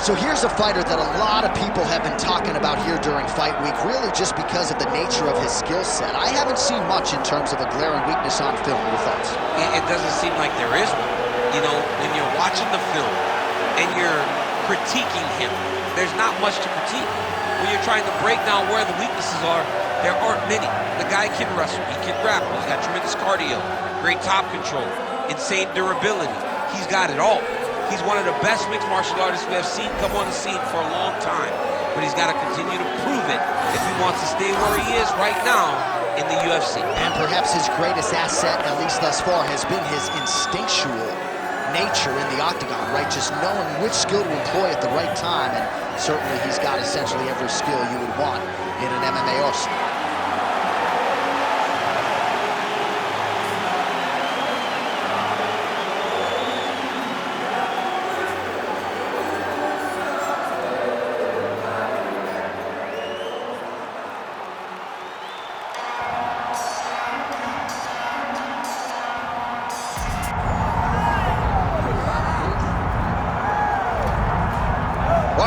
right, so here's a fighter that a lot of people have been talking about here during fight week, really just because of the nature of his skill set. I haven't seen much in terms of a glaring weakness on film. Your thoughts? It doesn't seem like there is one. You know, when you're watching the film and you're critiquing him, there's not much to critique. When you're trying to break down where the weaknesses are, there aren't many. The guy can wrestle, he can grapple, he's got tremendous cardio, great top control, insane durability. He's got it all. He's one of the best mixed martial artists we have seen come on the scene for a long time. But he's got to continue to prove it if he wants to stay where he is right now in the UFC. And perhaps his greatest asset, at least thus far, has been his instinctual nature in the octagon, right? Just knowing which skill to employ at the right time, and certainly he's got essentially every skill you would want in an MMA arsenal.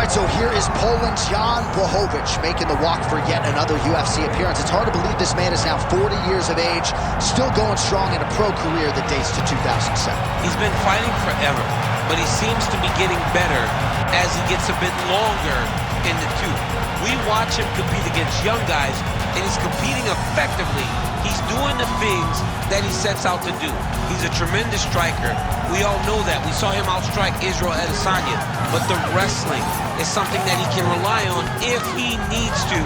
So here is Poland's Jan Blachowicz making the walk for yet another UFC appearance. It's hard to believe this man is now 40 years of age, still going strong in a pro career that dates to 2007. He's been fighting forever, but he seems to be getting better as he gets a bit longer in the tooth. We watch him compete against young guys, and he's competing effectively. He's doing the things that he sets out to do. He's a tremendous striker. We all know that. We saw him outstrike Israel Adesanya, but the wrestling is something that he can rely on if he needs to.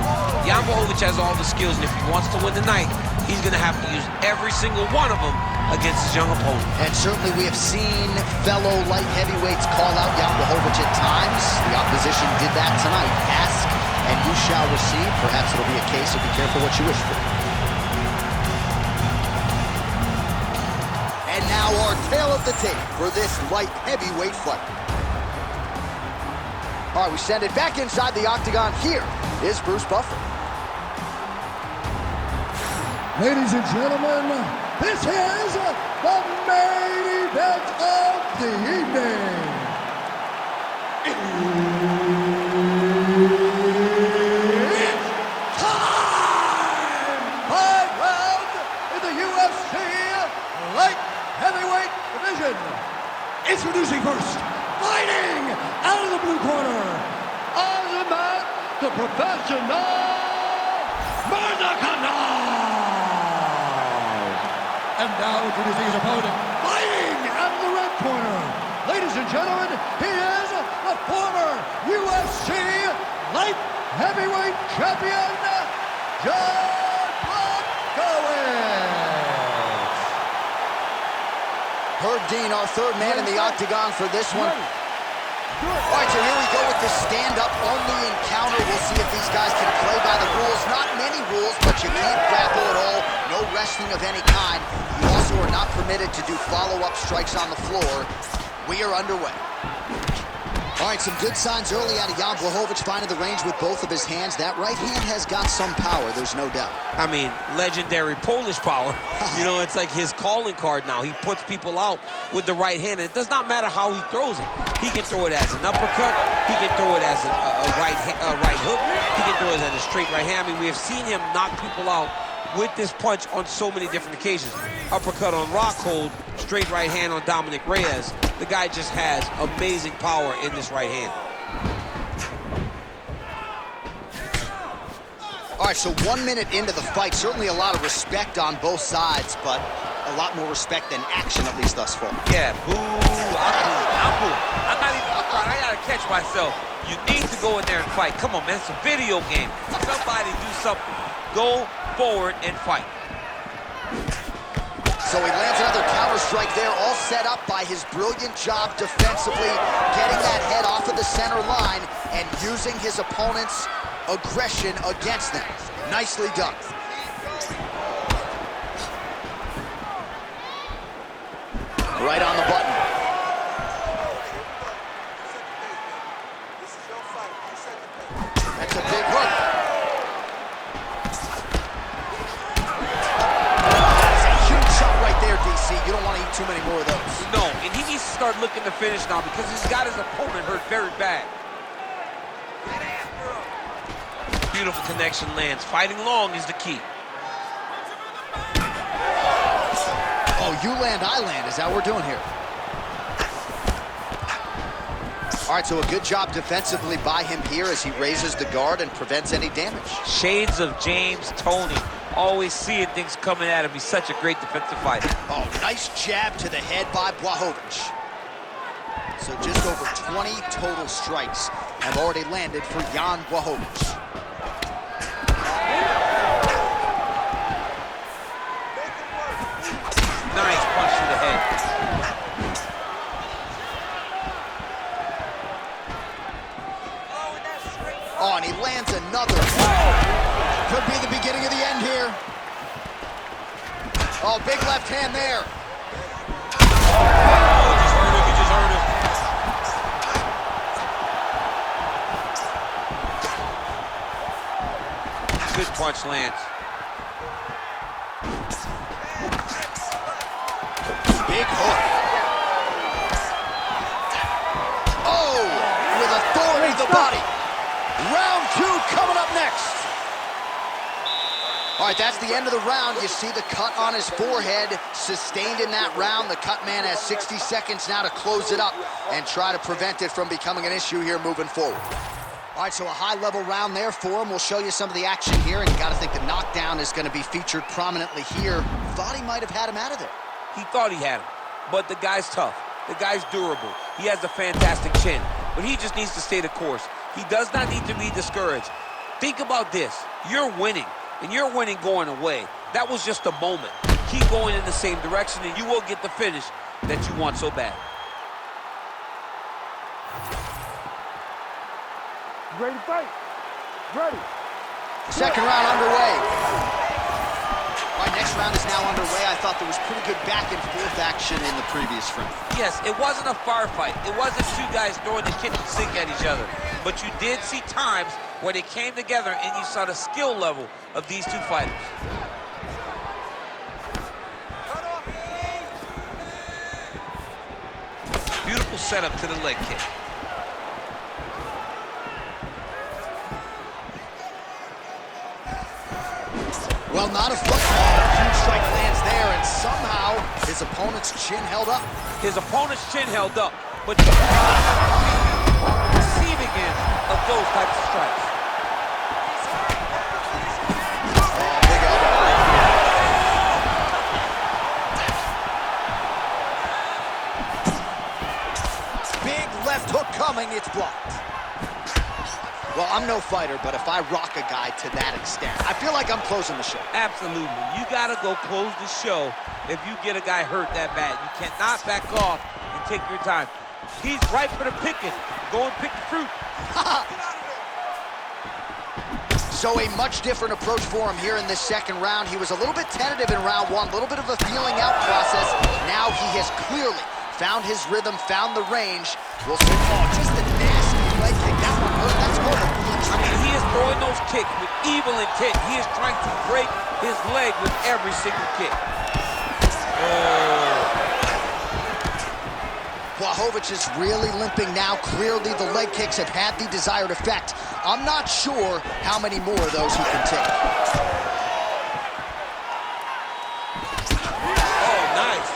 Jan Blachowicz has all the skills, and if he wants to win the night, he's going to have to use every single one of them against his young opponent. And certainly we have seen fellow light heavyweights call out Jan Blachowicz at times. The opposition did that tonight. Ask and you shall receive. Perhaps it'll be a case of be careful what you wish for. And now our tale of the tape for this light heavyweight fight. All right, we send it back inside the octagon. Here is Bruce Buffer. Ladies and gentlemen, this is the main event of the evening. It's time! 5 rounds in the UFC light heavyweight division. Introducing first, fighting out of the blue corner, Azamat, the professional Murzakanov. And now introducing his opponent, fighting out of the red corner. Ladies and gentlemen, he is the former UFC light heavyweight champion, Jan Blachowicz. Herb Dean, our third man in the octagon for this one. All right, so here we go with the stand-up only encounter. We'll see if these guys can play by the rules. Not many rules, but you can't grapple at all. No wrestling of any kind. You also are not permitted to do follow-up strikes on the floor. We are underway. All right, some good signs early out of Jan Blachowicz, finding the range with both of his hands. That right hand has got some power, there's no doubt. I mean, legendary Polish power. You know, it's like his calling card now. He puts people out with the right hand, and it does not matter how he throws it. He can throw it as an uppercut. He can throw it as a right hook. He can throw it as a straight right hand. I mean, we have seen him knock people out with this punch on so many different occasions. Uppercut on Rockhold, straight right hand on Dominic Reyes. The guy just has amazing power in this right hand. All right, so 1 minute into the fight, certainly a lot of respect on both sides, but a lot more respect than action, at least thus far. Yeah, boo, I'm boo. I'm not even crying. I gotta catch myself. You need to go in there and fight. Come on, man, it's a video game. Somebody do something. Go forward and fight. So he lands another counter strike there, all set up by his brilliant job defensively, getting that head off of the center line and using his opponent's aggression against them. Nicely done. Right on the button. That's a big hook. DC, you don't want to eat too many more of those. No, and he needs to start looking to finish now because he's got his opponent hurt very bad. beautiful connection lands. Fighting long is the key. Oh, you land, I land. Is that what we're doing here? All right, so a good job defensively by him here as he raises the guard and prevents any damage. Shades of James Toney. Always seeing things coming at him. He's such a great defensive fighter. Oh, nice jab to the head by Blachowicz. So just over 20 total strikes have already landed for Jan Blachowicz. Nice punch to the head. Oh, and he lands another. Could be the beginning of the end here. Oh, big left hand there. Oh, just hurt him. He just hurt him. Good punch lands. Big hook. Oh, with authority to the body. Round 2 coming up next. All right, that's the end of the round. You see the cut on his forehead, sustained in that round. The cut man has 60 seconds now to close it up and try to prevent it from becoming an issue here moving forward. All right, so a high-level round there for him. We'll show you some of the action here, and you got to think the knockdown is going to be featured prominently here. Thought he might have had him out of there. He thought he had him, but the guy's tough. The guy's durable. He has a fantastic chin, but he just needs to stay the course. He does not need to be discouraged. Think about this. You're winning, and you're winning going away. That was just a moment. Keep going in the same direction, and you will get the finish that you want so bad. Ready to fight? Ready. Second round underway. All right, next round is now underway. I thought there was pretty good back and forth action in the previous round. Yes, it wasn't a firefight. It wasn't two guys throwing the kitchen sink at each other. But you did see times where they came together and you saw the skill level of these two fighters. Beautiful setup to the leg kick. Well, not a football. Huge strike lands there, and somehow his opponent's chin held up. His opponent's chin held up, but the receiving end of those types of strikes. Big elbow. Big left hook coming, it's blocked. Well, I'm no fighter, but if I rock a guy to that extent, I feel like I'm closing the show. Absolutely. You got to go close the show if you get a guy hurt that bad. You cannot back off and take your time. He's ripe for the picking. Go and pick the fruit. So a much different approach for him here in this second round. He was a little bit tentative in round 1, a little bit of a feeling out process. Now he has clearly found his rhythm, found the range. We'll see. Oh, just a nasty leg kick. That one hurt. That's good. I mean, he is throwing those kicks with evil intent. He is trying to break his leg with every single kick. Blachowicz is really limping now. Clearly, the leg kicks have had the desired effect. I'm not sure how many more of those he can take. Oh, nice.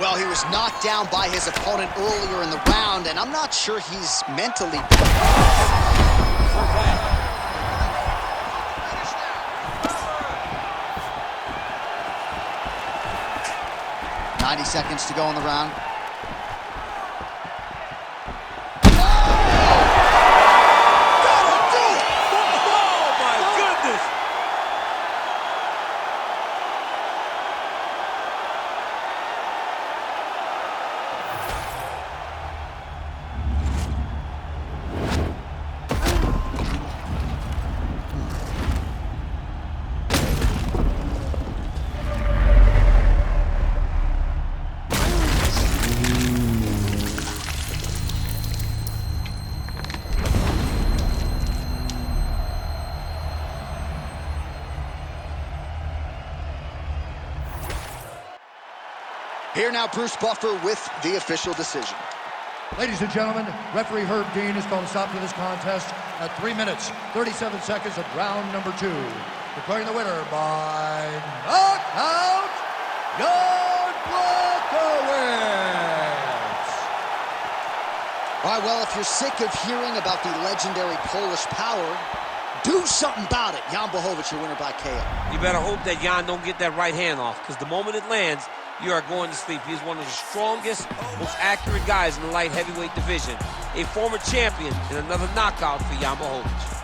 Well, he was knocked down by his opponent earlier in the round, and I'm not sure he's mentally... 90 seconds to go in the round. Here now, Bruce Buffer with the official decision. Ladies and gentlemen, referee Herb Dean has called a stop to this contest at 3 minutes, 37 seconds of round number 2. Declaring the winner by knockout, Jan Blachowicz. All right, well, if you're sick of hearing about the legendary Polish power, do something about it. Jan Blachowicz, your winner by KO. You better hope that Jan don't get that right hand off, because the moment it lands, you are going to sleep. He's one of the strongest, most accurate guys in the light heavyweight division. A former champion and another knockout for Jan Blachowicz.